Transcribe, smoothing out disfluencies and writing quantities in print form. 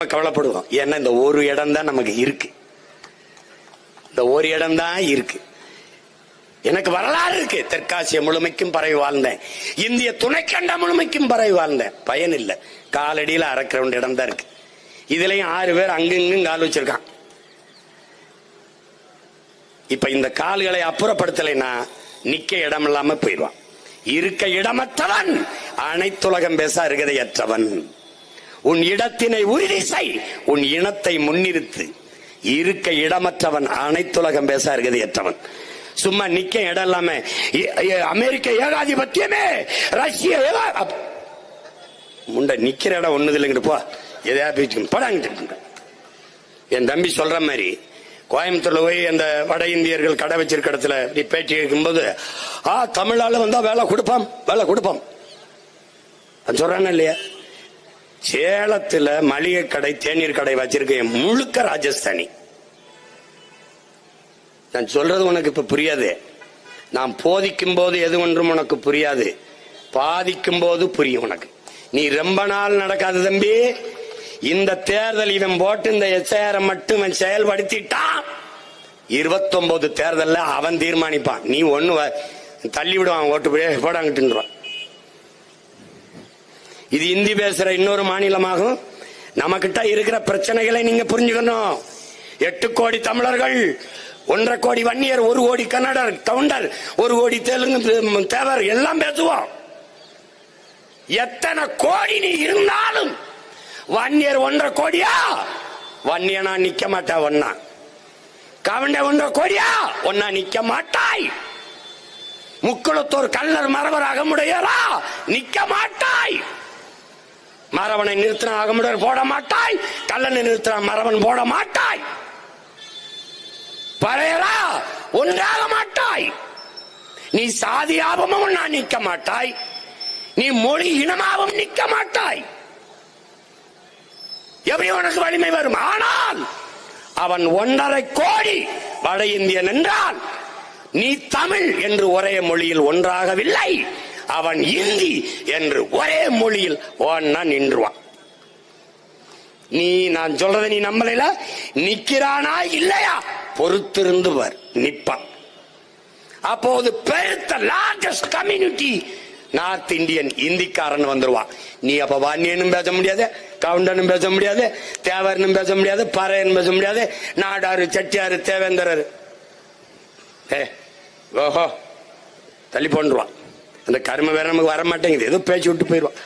நம்ம கவலைப்படுவோம். ஏன்னா இந்த ஒரு இடம் தான் நமக்கு இருக்கு. இந்த ஒரு இடம் தான் இருக்கு. எனக்கு வரலாறு இருக்கு. தெற்காசிய முழுமைக்கும் பரவி வாழ்ந்தேன். இந்திய துணைக்கண்ட முழுமைக்கும் பரவி வாழ்ந்தேன். பயன் இல்லை. காலடியில் அரைக்கிற இடம் தான் இருக்கு. இதுலயும் 6 பேர் அங்கிங்கும் கால் வச்சிருக்கான். இப்ப இந்த கால்களை அப்புறப்படுத்தலைன்னா நிக்க இடம் இல்லாம போயிடுவான். இருக்க இடமற்றவன் அனைத்துலகம் பேச அருகதையற்றவன். உன் இடத்தினை உறுதி செய், உன் இனத்தை முன்னிறுத்து. இருக்க இடமற்றவன் அனைத்துலகம் பேச அருகதையற்றவன். சும்மா நிக்க இடம் இல்லாம அமெரிக்க ஏகாதிபத்தியமே ரஷ்ய முண்ட நிக்கிற இடம் ஒண்ணுது இல்லைங்கிட்டு போ, எதையாவது படாங்கிட்டு. என் தம்பி சொல்ற மாதிரி கோயம்புத்தூர்ல போய் அந்த வட இந்தியர்கள் கடை வச்சிருக்க இடத்துல பேட்டி கேட்கும்போது தமிழால வந்தா வேலை கொடுப்போம் சொல்றானே இல்லையா? சேலத்துல மளிகை கடை தேநீர் கடை வச்சிருக்கேன், முழுக்க ராஜஸ்தானி. நான் சொல்றது உனக்கு இப்ப புரியாது. நான் போதிக்கும் போது எது ஒன்றும் உனக்கு புரியாது, பாதிக்கும் போது புரியும் உனக்கு. நீ ரொம்ப நாள் நடக்காது தம்பி. இந்த தேர்தல் இவன் போட்டு இந்த எஸ்ஐஆர் மட்டும் செயல்படுத்திட்டான். 29 தேர்தல்ல அவன் தீர்மானிப்பான். நீ ஒண்ணு தள்ளி விடுவான், ஓட்டு போடாங்கிட்டுருவான். இது இந்தி பேசுற இன்னொரு மாநிலமாகும். நம்ம கிட்ட இருக்கிற பிரச்சனைகளை நீங்க புரிஞ்சுக்கணும். 8 கோடி தமிழர்கள், 1.5 கோடி வன்னியர், 1 கோடி கன்னடர், கவுண்டர், 1 கோடி தெலுங்கு தேவர் எல்லாம் பேசுவோம். எத்தனை கோடி நீ இருந்தாலும் வன்னியர் 1.5 கோடியா? வன்னியனா நிக்க மாட்டா. ஒன்னா கவுண்ட 1.5 கோடியா? ஒன்னா நிக்க மாட்டாய். முக்குளத்தூர் கல்லர் மரவர் அகமுடையரா? நிக்க மாட்டாய். மரவனை நிறுத்தின அகமுடையர் போட மாட்டாய். கல்லனை நிறுத்தின மரவன் போட மாட்டாய். பறையரா ஒன்றாக மாட்டாய். நீ சாதியாபமும் நான் நிக்க மாட்டாய். நீ மொழி இனமாவும் நிக்க மாட்டாய். எப்படி உனக்கு வலிமை வரும்? ஆனால் அவன் 1.5 கோடி வட இந்தியன் என்றால் நீ தமிழ் என்று ஒரே மொழியில் ஒன்றாகவில்லை. அவன் இந்தி என்று ஒரே மொழியில் ஒன்னா நின்றுவான். நீ நான் சொல்றதை நீ நம்பல. நிக்கிறானா இல்லையா? பொறுத்திருந்து வர், நிப்பான். அப்போது பெருத்த லார்ஜஸ்ட் கம்யூனிட்டி நார்த் இந்தியன் இந்திக்காரன் வந்துருவான். நீ அப்ப வாணியனும் பேச முடியாது, கவுண்டனும் பேச முடியாது, தேவரனும் பேச முடியாது, பறையனும் பேச முடியாது, நாடாரு, செட்டியாரு, தேவேந்திரர் ஓஹோ தள்ளி போன்றுவான். அந்த கரும வேற நமக்கு வர மாட்டேங்குது. ஏதோ பேச்சு விட்டு போயிடுவான்.